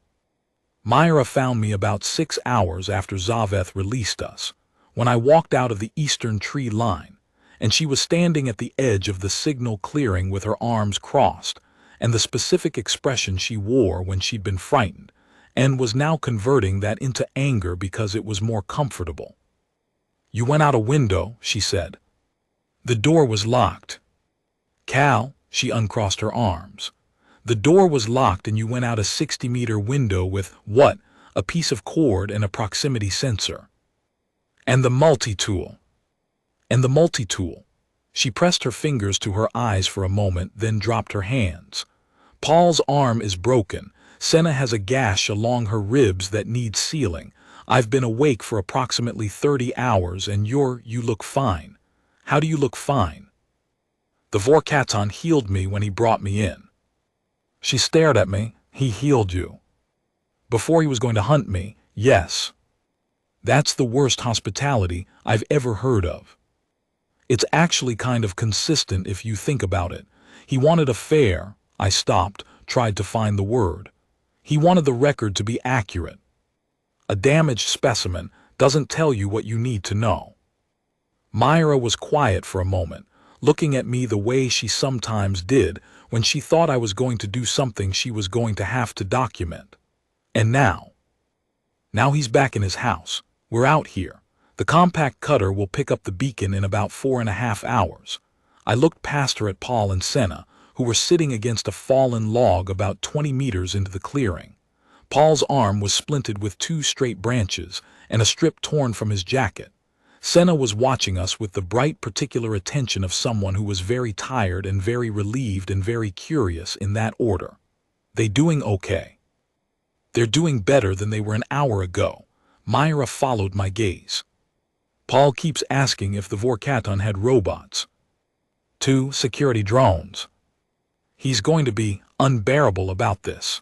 Myra found me about 6 hours after Zaveth released us, when I walked out of the eastern tree line, and she was standing at the edge of the signal clearing with her arms crossed, and the specific expression she wore when she'd been frightened, and was now converting that into anger because it was more comfortable. You went out a window, she said. The door was locked. Cal, she uncrossed her arms. The door was locked and you went out a 60-meter window with, what, a piece of cord and a proximity sensor. And the multi-tool. And the multi-tool. She pressed her fingers to her eyes for a moment, then dropped her hands. Paul's arm is broken. Senna has a gash along her ribs that needs sealing. I've been awake for approximately 30 hours and you look fine. How do you look fine? The Vorkatan healed me when he brought me in. She stared at me. He healed you. Before he was going to hunt me, yes. That's the worst hospitality I've ever heard of. It's actually kind of consistent if you think about it. He wanted a fair, I stopped, tried to find the word. He wanted the record to be accurate. A damaged specimen doesn't tell you what you need to know. Myra was quiet for a moment, looking at me the way she sometimes did when she thought I was going to do something she was going to have to document. And now he's back in his house. We're out here. The compact cutter will pick up the beacon in about 4.5 hours. I looked past her at Paul and Senna, who were sitting against a fallen log about 20 meters into the clearing. Paul's arm was splinted with 2 straight branches and a strip torn from his jacket. Senna was watching us with the bright particular attention of someone who was very tired and very relieved and very curious in that order. They doing okay? They're doing better than they were an hour ago. Myra followed my gaze. Paul keeps asking if the Vorkatan had robots. 2 security drones. He's going to be unbearable about this.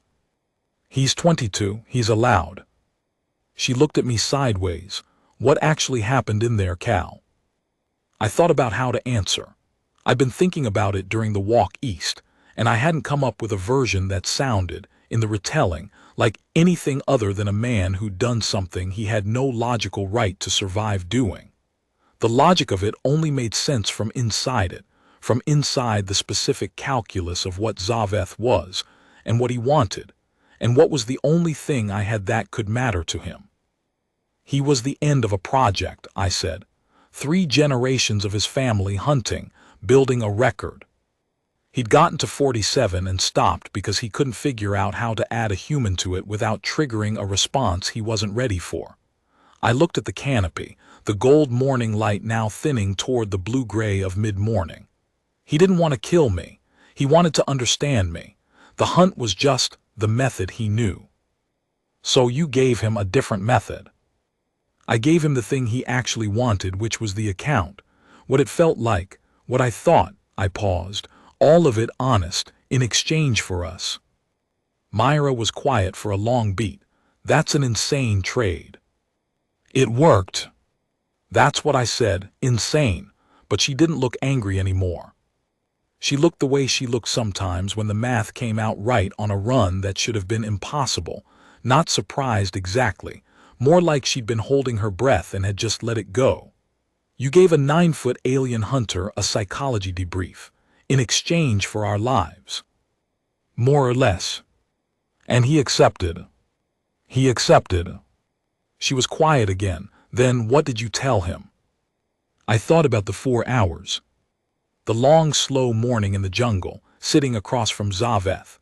He's 22, he's allowed. She looked at me sideways. What actually happened in there, Cal? I thought about how to answer. I'd been thinking about it during the walk east, and I hadn't come up with a version that sounded, in the retelling, like anything other than a man who'd done something he had no logical right to survive doing. The logic of it only made sense from inside it, from inside the specific calculus of what Zaveth was, and what he wanted, and what was the only thing I had that could matter to him. He was the end of a project, I said. 3 generations of his family hunting, building a record. He'd gotten to 47 and stopped because he couldn't figure out how to add a human to it without triggering a response he wasn't ready for. I looked at the canopy, the gold morning light now thinning toward the blue-gray of mid-morning. He didn't want to kill me. He wanted to understand me. The hunt was just the method he knew. So you gave him a different method. I gave him the thing he actually wanted, which was the account. What it felt like, what I thought, I paused, all of it honest, in exchange for us. Myra was quiet for a long beat. That's an insane trade. It worked. That's what I said, insane, but she didn't look angry anymore. She looked the way she looked sometimes when the math came out right on a run that should have been impossible, not surprised exactly, more like she'd been holding her breath and had just let it go. You gave a 9-foot alien hunter a psychology debrief, in exchange for our lives. More or less. And he accepted. He accepted. She was quiet again. Then what did you tell him? I thought about the 4 hours. The long, slow morning in the jungle, sitting across from Zaveth.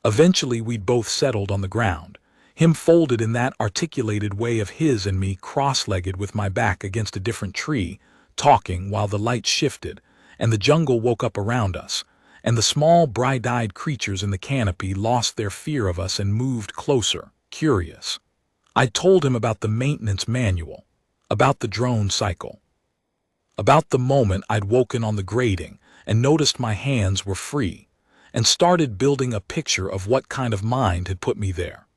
Eventually we'd both settled on the ground, him folded in that articulated way of his and me cross-legged with my back against a different tree, talking while the light shifted, and the jungle woke up around us, and the small, bright-eyed creatures in the canopy lost their fear of us and moved closer, curious. I told him about the maintenance manual, about the drone cycle, about the moment I'd woken on the grating and noticed my hands were free, and started building a picture of what kind of mind had put me there.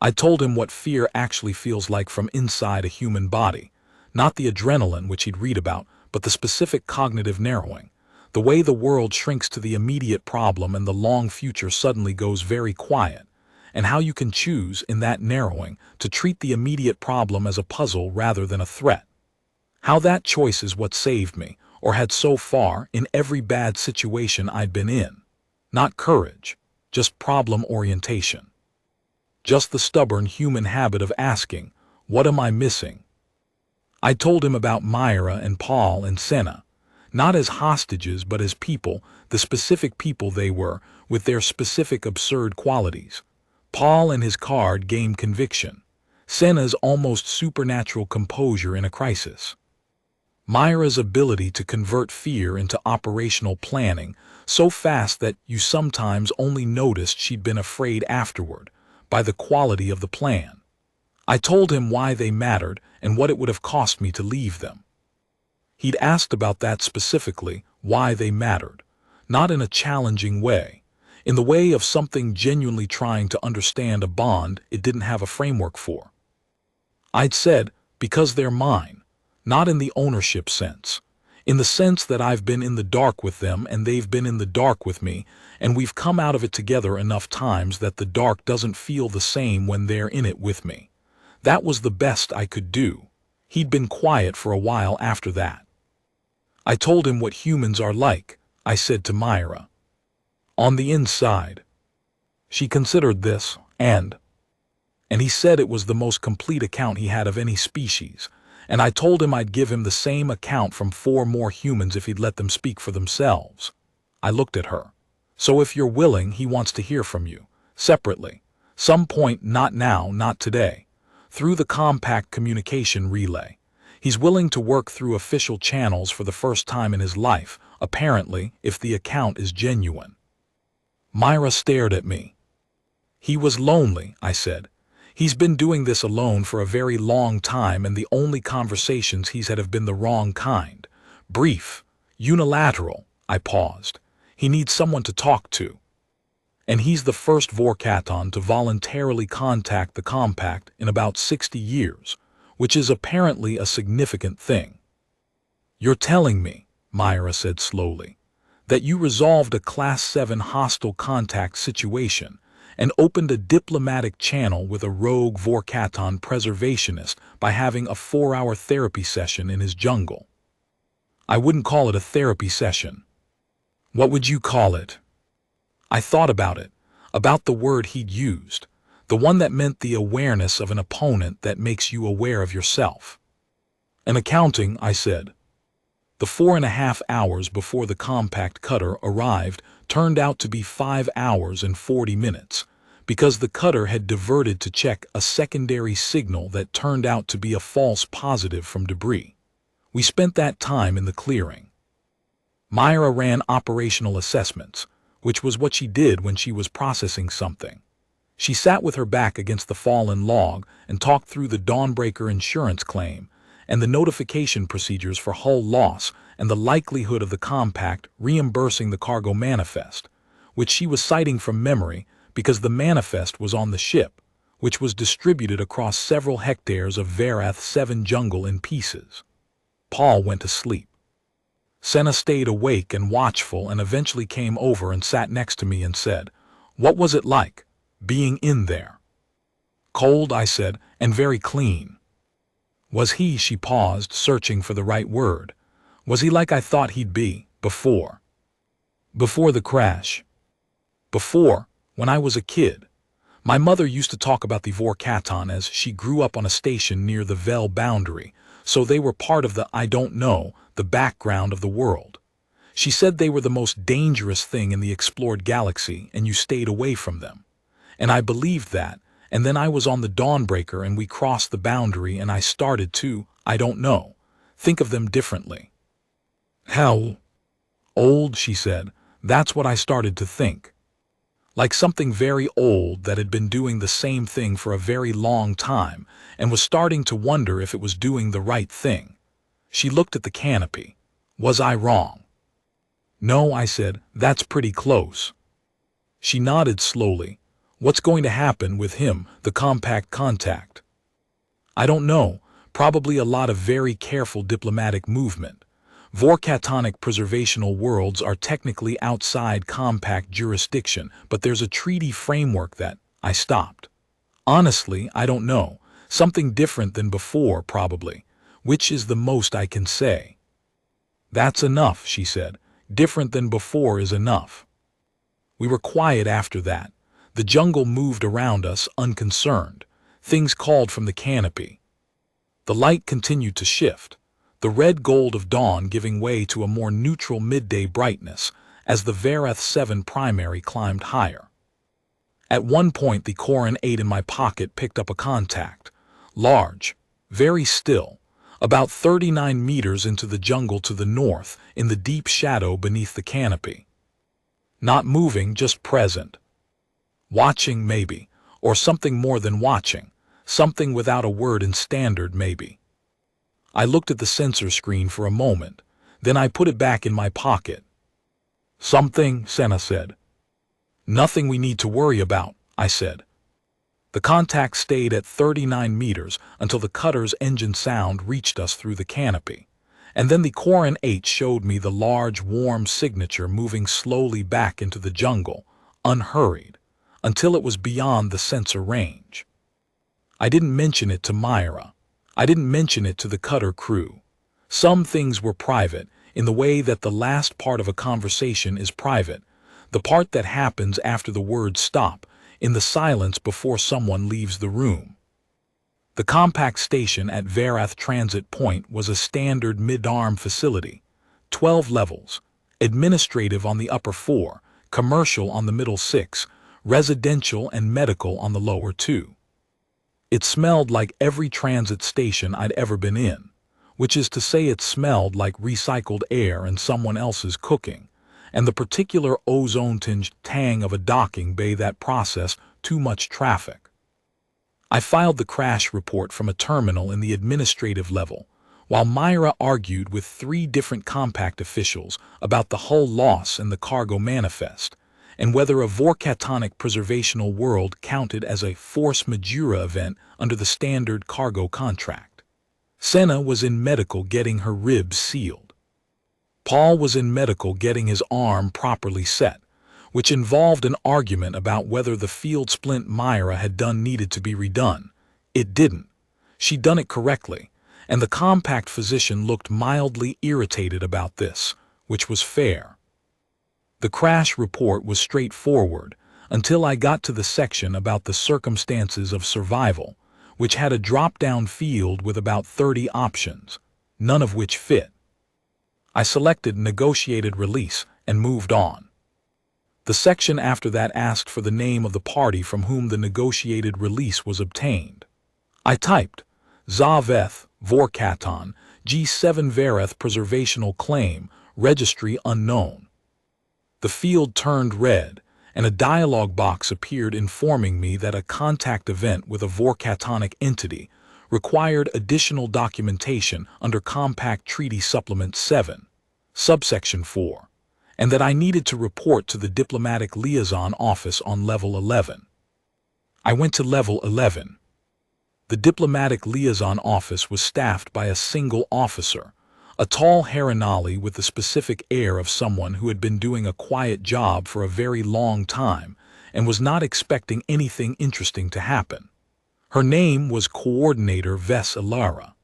I told him what fear actually feels like from inside a human body, not the adrenaline which he'd read about, but the specific cognitive narrowing, the way the world shrinks to the immediate problem and the long future suddenly goes very quiet, and how you can choose, in that narrowing, to treat the immediate problem as a puzzle rather than a threat. How that choice is what saved me, or had so far, in every bad situation I'd been in. Not courage, just problem orientation. Just the stubborn human habit of asking, what am I missing? I told him about Myra and Paul and Senna, not as hostages but as people, the specific people they were, with their specific absurd qualities. Paul and his card game conviction. Senna's almost supernatural composure in a crisis. Myra's ability to convert fear into operational planning so fast that you sometimes only noticed she'd been afraid afterward, by the quality of the plan. I told him why they mattered and what it would have cost me to leave them. He'd asked about that specifically, why they mattered, not in a challenging way, in the way of something genuinely trying to understand a bond it didn't have a framework for. I'd said, because they're mine. Not in the ownership sense, in the sense that I've been in the dark with them and they've been in the dark with me, and we've come out of it together enough times that the dark doesn't feel the same when they're in it with me. That was the best I could do. He'd been quiet for a while after that. I told him what humans are like, I said to Myra. On the inside. She considered this, and he said it was the most complete account he had of any species. And I told him I'd give him the same account from 4 more humans if he'd let them speak for themselves. I looked at her. So if you're willing, he wants to hear from you, separately. Some point, not now, not today. Through the compact communication relay. He's willing to work through official channels for the first time in his life, apparently, if the account is genuine. Myra stared at me. He was lonely, I said. He's been doing this alone for a very long time, and the only conversations he's had have been the wrong kind. Brief, unilateral. I paused. He needs someone to talk to. And he's the first Vorkaton to voluntarily contact the compact in about 60 years, which is apparently a significant thing. You're telling me, Myra said slowly, that you resolved a Class 7 hostile contact situation and opened a diplomatic channel with a rogue Vorkaton preservationist by having a 4-hour therapy session in his jungle. I wouldn't call it a therapy session. What would you call it? I thought about it, about the word he'd used, the one that meant the awareness of an opponent that makes you aware of yourself. An accounting, I said. The 4.5 hours before the compact cutter arrived turned out to be 5 hours and 40 minutes, because the cutter had diverted to check a secondary signal that turned out to be a false positive from debris. We spent that time in the clearing. Myra ran operational assessments, which was what she did when she was processing something. She sat with her back against the fallen log and talked through the Dawnbreaker insurance claim and the notification procedures for hull loss and the likelihood of the compact reimbursing the cargo manifest, which she was citing from memory because the manifest was on the ship, which was distributed across several hectares of Verath 7 jungle in pieces. Paul went to sleep. Senna stayed awake and watchful and eventually came over and sat next to me and said, "What was it like, being in there?" "Cold," I said, "and very clean." "Was he," she paused, searching for the right word, "was he like I thought he'd be, before?" "Before the crash?" "Before, when I was a kid. My mother used to talk about the Vorkatan as she grew up on a station near the Vel boundary, so they were part of the I don't know, the background of the world. She said they were the most dangerous thing in the explored galaxy and you stayed away from them. And I believed that, and then I was on the Dawnbreaker and we crossed the boundary and I started to, I don't know, think of them differently." "How old?" she said. "That's what I started to think. Like something very old that had been doing the same thing for a very long time and was starting to wonder if it was doing the right thing." She looked at the canopy. "Was I wrong?" "No," I said, "that's pretty close." She nodded slowly. "What's going to happen with him, the compact contact?" "I don't know. Probably a lot of very careful diplomatic movement. Vorkatonic preservational worlds are technically outside compact jurisdiction, but there's a treaty framework that I stopped. Honestly, I don't know. Something different than before, probably, which is the most I can say." "That's enough," she said. "Different than before is enough." We were quiet after that. The jungle moved around us, unconcerned. Things called from the canopy. The light continued to shift, the red gold of dawn giving way to a more neutral midday brightness as the Verath 7 primary climbed higher. At one point the Corin 8 in my pocket picked up a contact. Large, very still, about 39 meters into the jungle to the north in the deep shadow beneath the canopy. Not moving, just present. Watching, maybe, or something more than watching, something without a word in standard, maybe. I looked at the sensor screen for a moment, then I put it back in my pocket. "Something," Senna said. "Nothing we need to worry about," I said. The contact stayed at 39 meters until the cutter's engine sound reached us through the canopy, and then the Corin 8 showed me the large, warm signature moving slowly back into the jungle, unhurried, until it was beyond the sensor range. I didn't mention it to Myra. I didn't mention it to the cutter crew. Some things were private, in the way that the last part of a conversation is private, the part that happens after the words stop, in the silence before someone leaves the room. The compact station at Verath Transit Point was a standard mid-arm facility, 12 levels, administrative on the upper 4, commercial on the middle 6, residential and medical on the lower 2. It smelled like every transit station I'd ever been in, which is to say it smelled like recycled air and someone else's cooking, and the particular ozone-tinged tang of a docking bay that processed too much traffic. I filed the crash report from a terminal in the administrative level, while Myra argued with 3 different compact officials about the hull loss and the cargo manifest, and whether a Vorkatonic preservational world counted as a force majeure event under the standard cargo contract. Senna was in medical getting her ribs sealed. Paul was in medical getting his arm properly set, which involved an argument about whether the field splint Myra had done needed to be redone. It didn't. She'd done it correctly, and the compact physician looked mildly irritated about this, which was fair. The crash report was straightforward until I got to the section about the circumstances of survival, which had a drop-down field with about 30 options, none of which fit. I selected negotiated release and moved on. The section after that asked for the name of the party from whom the negotiated release was obtained. I typed, Zaveth, Vorkaton, G7 Verath Preservational Claim, Registry Unknown. The field turned red, and a dialog box appeared informing me that a contact event with a vorcatonic entity required additional documentation under Compact Treaty Supplement 7, subsection 4, and that I needed to report to the Diplomatic Liaison Office on Level 11. I went to Level 11. The Diplomatic Liaison Office was staffed by a single officer, a tall Haranali with the specific air of someone who had been doing a quiet job for a very long time and was not expecting anything interesting to happen. Her name was Coordinator Ves Ilara.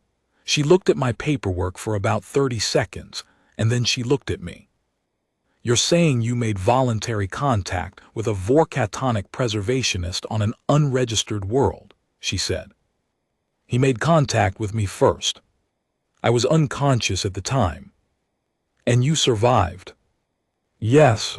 She looked at my paperwork for about 30 seconds, and then she looked at me. "You're saying you made voluntary contact with a vorcatonic preservationist on an unregistered world," she said. "He made contact with me first. I was unconscious at the time. And you survived." "Yes.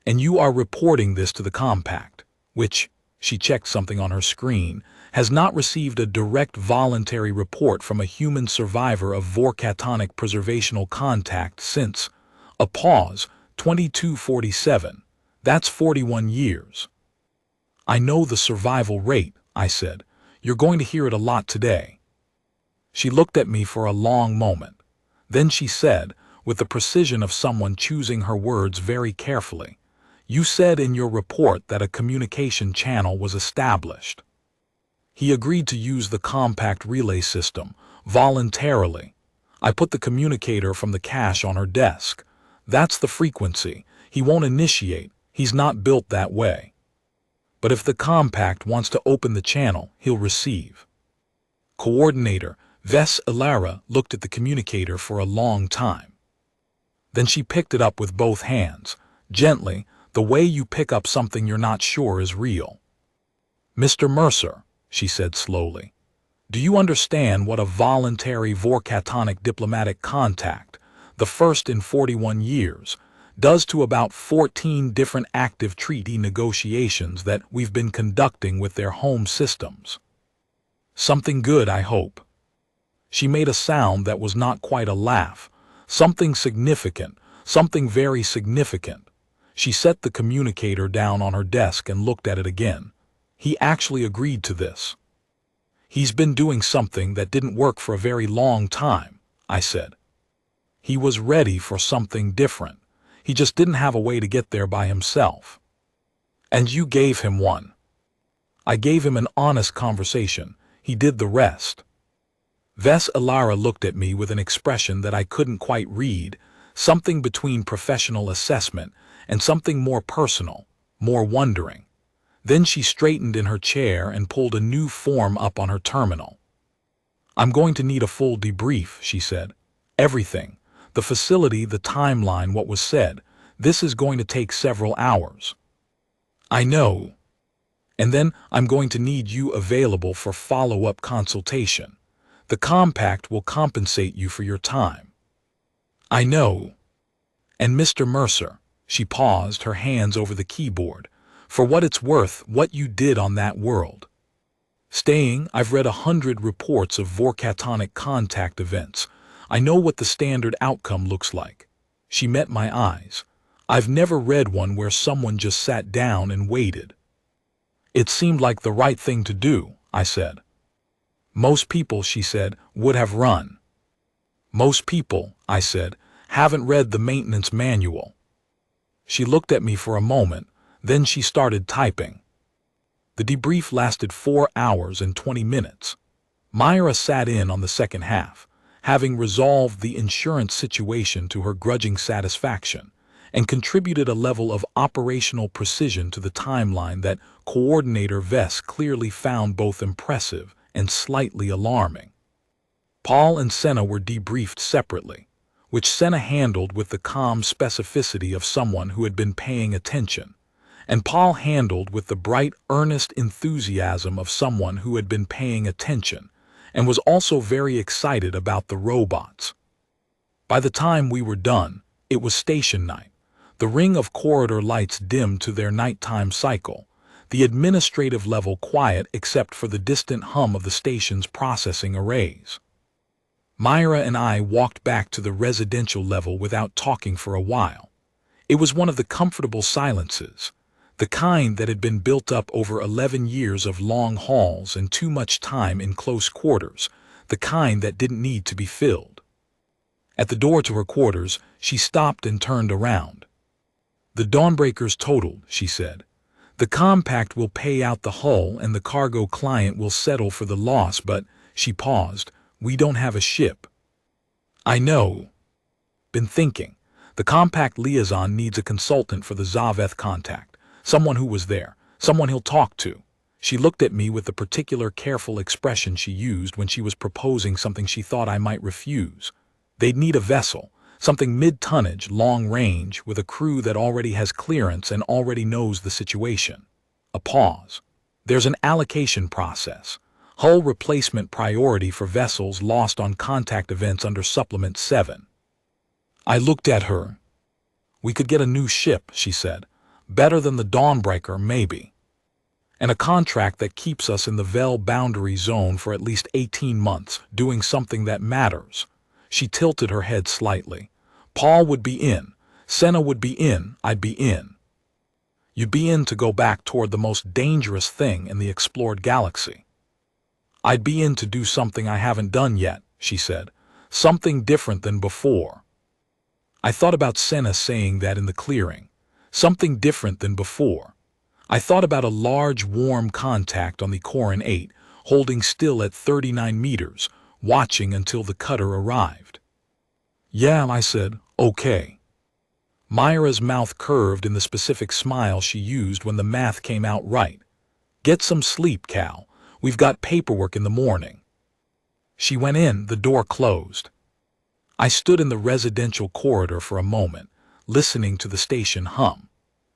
And you are reporting this to the Compact, which," she checked something on her screen, "has not received a direct voluntary report from a human survivor of vorcatonic preservational contact since," a pause, 2247. "That's 41 years. "I know the survival rate," I said. "You're going to hear it a lot today." She looked at me for a long moment. Then she said, with the precision of someone choosing her words very carefully, "You said in your report that a communication channel was established. He agreed to use the compact relay system, voluntarily. I put the communicator from the cache on her desk. That's the frequency. He won't initiate. He's not built that way. But if the compact wants to open the channel, he'll receive." Coordinator Ves Ilara looked at the communicator for a long time. Then she picked it up with both hands, gently, the way you pick up something you're not sure is real. "Mr. Mercer," she said slowly, "do you understand what a voluntary vorcatonic diplomatic contact, the first in 41 years, does to about 14 different active treaty negotiations that we've been conducting with their home systems? Something good, I hope." She made a sound that was not quite a laugh. "Something significant, something very significant." She set the communicator down on her desk and looked at it again. "He actually agreed to this." "He's been doing something that didn't work for a very long time," I said. "He was ready for something different. He just didn't have a way to get there by himself. And you gave him one." "I gave him an honest conversation. He did the rest." Ves Ilara looked at me with an expression that I couldn't quite read, something between professional assessment and something more personal, more wondering. Then she straightened in her chair and pulled a new form up on her terminal. "I'm going to need a full debrief," she said. "Everything. The facility, the timeline, what was said. This is going to take several hours." "I know. And then I'm going to need you available for follow-up consultation. The compact will compensate you for your time." "I know. And Mr. Mercer," she paused, her hands over the keyboard, "for what it's worth, what you did on that world. I've read 100 reports of vorcatonic contact events. I know what the standard outcome looks like." She met my eyes. "I've never read one where someone just sat down and waited." "It seemed like the right thing to do," I said. "Most people," she said, "would have run." "Most people," I said, "haven't read the maintenance manual." She looked at me for a moment, then she started typing. The debrief lasted 4 hours and 20 minutes. Myra sat in on the second half, having resolved the insurance situation to her grudging satisfaction, and contributed a level of operational precision to the timeline that Coordinator Ves clearly found both impressive and slightly alarming. Paul and Senna were debriefed separately, which Senna handled with the calm specificity of someone who had been paying attention, and Paul handled with the bright, earnest enthusiasm of someone who had been paying attention and was also very excited about the robots. By the time we were done, it was station night. The ring of corridor lights dimmed to their nighttime cycle, the administrative level quiet except for the distant hum of the station's processing arrays. Myra and I walked back to the residential level without talking for a while. It was one of the comfortable silences. The kind that had been built up over 11 years of long hauls and too much time in close quarters, the kind that didn't need to be filled. At the door to her quarters, she stopped and turned around. "The Dawnbreaker's totaled," she said. "The compact will pay out the hull and the cargo client will settle for the loss, but," she paused, "we don't have a ship." "I know. Been thinking. The compact liaison needs a consultant for the Zaveth contact. Someone who was there. Someone he'll talk to." She looked at me with the particular careful expression she used when she was proposing something she thought I might refuse. They'd need a vessel, something mid-tonnage, long-range, with a crew that already has clearance and already knows the situation. A pause. "There's an allocation process. Hull replacement priority for vessels lost on contact events under Supplement 7. I looked at her. "We could get a new ship," she said. "Better than the Dawnbreaker, maybe. And a contract that keeps us in the Vel boundary zone for at least 18 months, doing something that matters." She tilted her head slightly. "Paul would be in. Senna would be in. I'd be in. You'd be in to go back toward the most dangerous thing in the explored galaxy." "I'd be in to do something I haven't done yet," she said. "Something different than before." I thought about Senna saying that in the clearing. Something different than before. I thought about a large, warm contact on the Corin 8, holding still at 39 meters, watching until the cutter arrived. "Yeah," I said, "okay." Myra's mouth curved in the specific smile she used when the math came out right. "Get some sleep, Cal. We've got paperwork in the morning." She went in, the door closed. I stood in the residential corridor for a moment, listening to the station hum,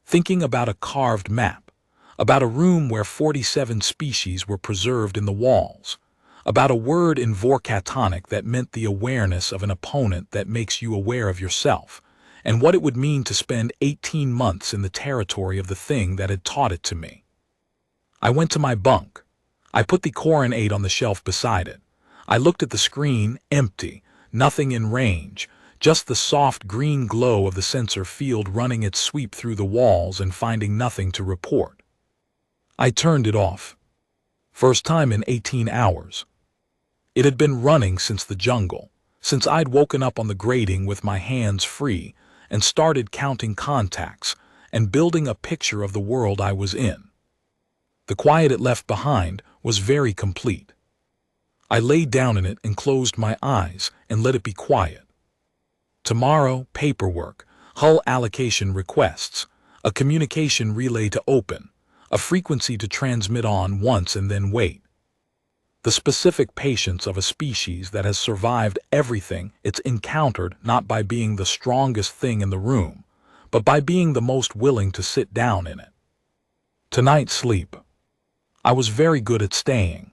thinking about a carved map, about a room where 47 species were preserved in the walls, about a word in Vorkatonic that meant the awareness of an opponent that makes you aware of yourself, and what it would mean to spend 18 months in the territory of the thing that had taught it to me. I went to my bunk. I put the Corin 8 on the shelf beside it. I looked at the screen, empty, nothing in range, just the soft green glow of the sensor field running its sweep through the walls and finding nothing to report. I turned it off. First time in 18 hours. It had been running since the jungle, since I'd woken up on the grating with my hands free and started counting contacts and building a picture of the world I was in. The quiet it left behind was very complete. I lay down in it and closed my eyes and let it be quiet. Tomorrow, paperwork, hull allocation requests, a communication relay to open, a frequency to transmit on once and then wait. The specific patience of a species that has survived everything it's encountered, not by being the strongest thing in the room, but by being the most willing to sit down in it. Tonight, sleep. I was very good at staying.